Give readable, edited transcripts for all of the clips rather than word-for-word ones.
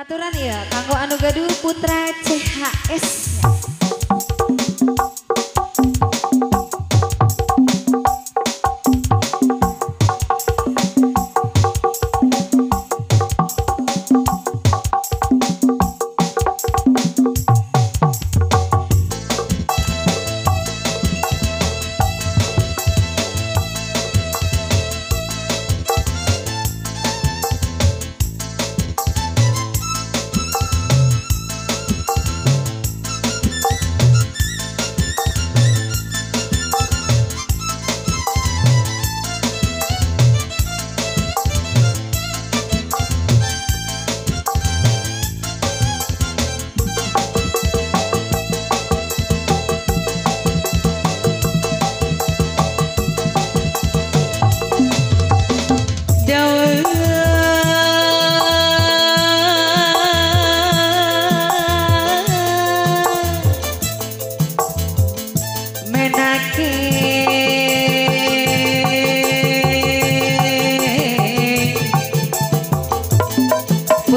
Aturan ya, kanggo anu gaduh Putra CHS.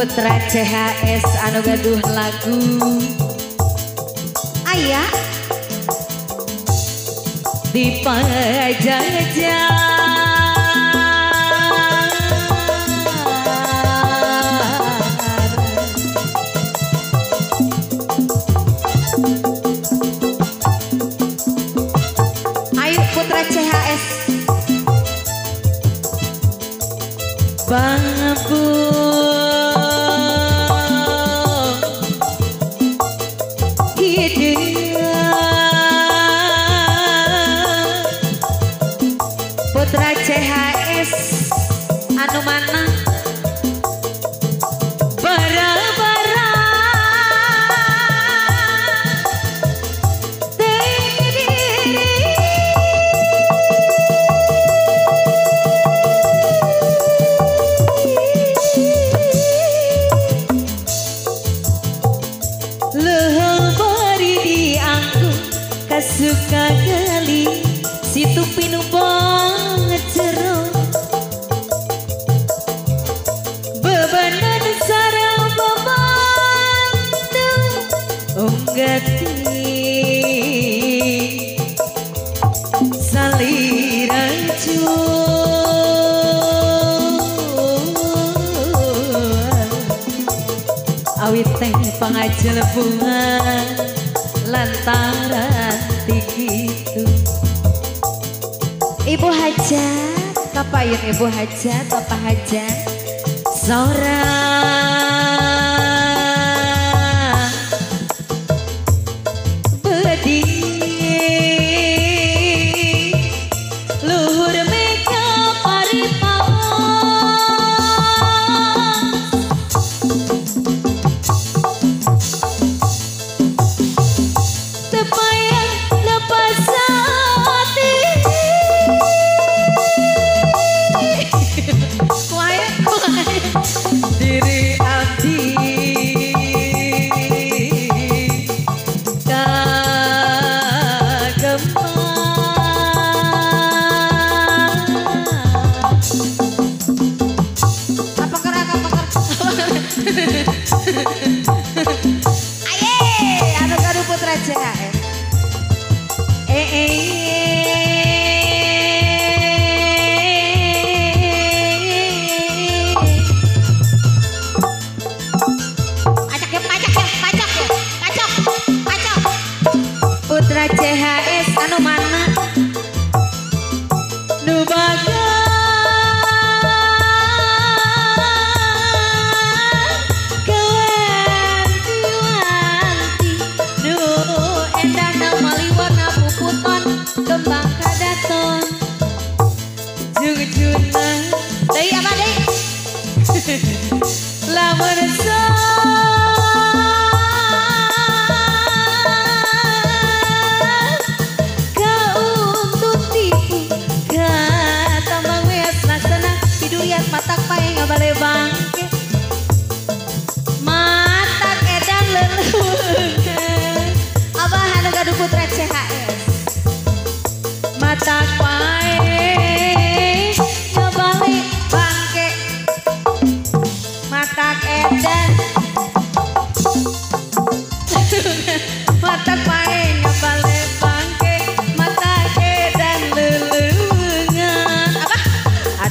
Putra CHS anu gaduh lagu Ayah dipajajah. Ayo Putra CHS Bambu Putra CHS anu mana bara-bara leuheung bari dianggu kasuka gali situ pinubong ngejero bebanan sareng bebantu unggati saliraju awit teh pangajelepungan lantaran tikitu. Ibu hajat, kapayun ibu hajat, bapak hajat, seorang bedi luhur mega paripawas tepaya lepas hati. Di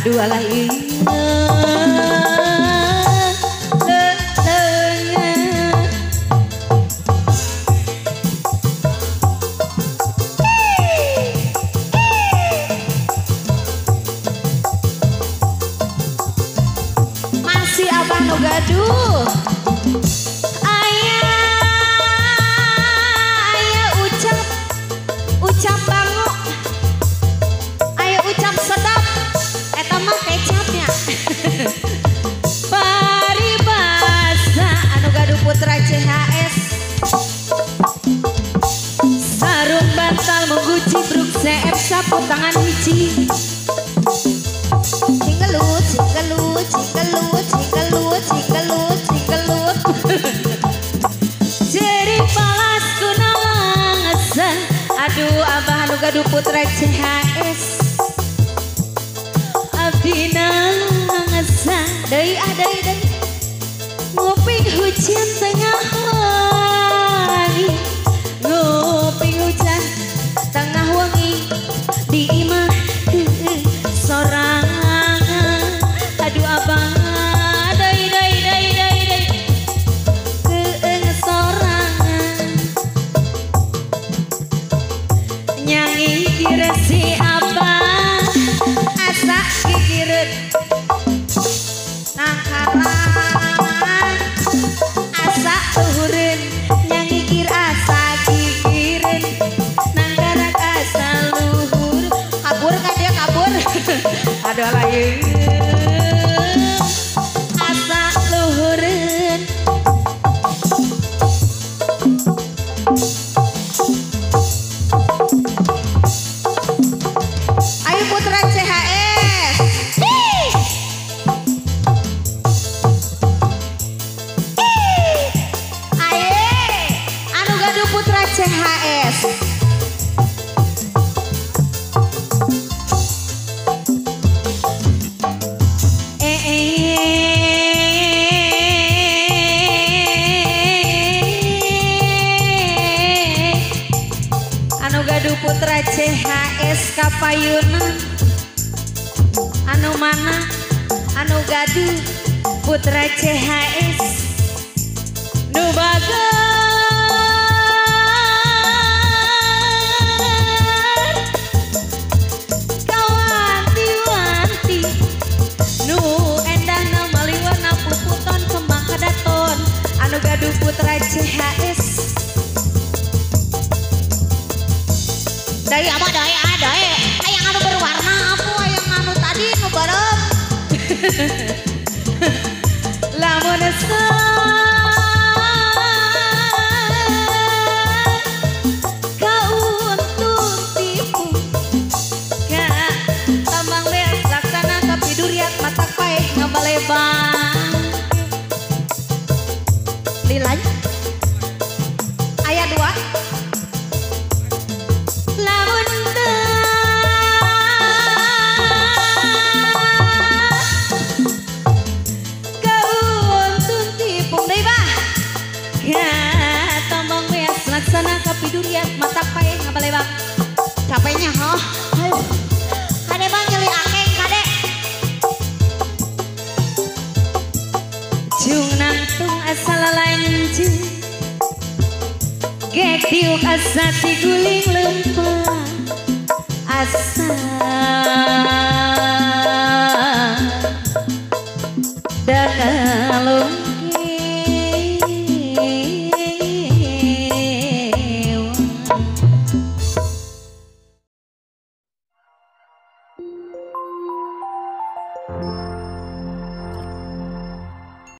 aduh alah masih abah nu gaduh. Ucap bango, ayo ucap sedap, eta mah kecapnya. Paribasa anu gaduh putra CHS, sarung bantal mengguci bruk CF sapu tangan hiji. Cinggelut, cinggelut, cinggelut, cinggelut, cinggelut, cinggelut. Jadi palas kunalangesan. Aduh abah anu gaduh putra CHS abdi nangesan deui deui nguping hujan tengah hari nguping hujan tengah wengi di imah sorangan. Aduh abah deui nyanyi kira si abah asa kikireun nangkalan asa luhureun nyanyi kira asa kikireun nangkarak asa luhur kabur ka dia kabur. Aduh lain asa luhureun. Putra CHS aye anu gaduh putra CHS anu gaduh putra CHS kapayunan anu mana anu gaduh putra CHS nu bager kawanti-wanti nu endah na maliwan na puputon kembang kadaton anu gaduh putra CHS daya mah daya hayang anu berwarna apa hayang anu tadi nu bareng lamun kauntung tipu ka tambang beas laksana tapi duriat mata paeh ngabalebang lilanya ayat 2 lamun laksana kapidurian mata pae ngabalebang capeknya ayo kade bang nyeli akeng kade jung nangtung asal lanjut gek tiuk asa tiguling lempeng asa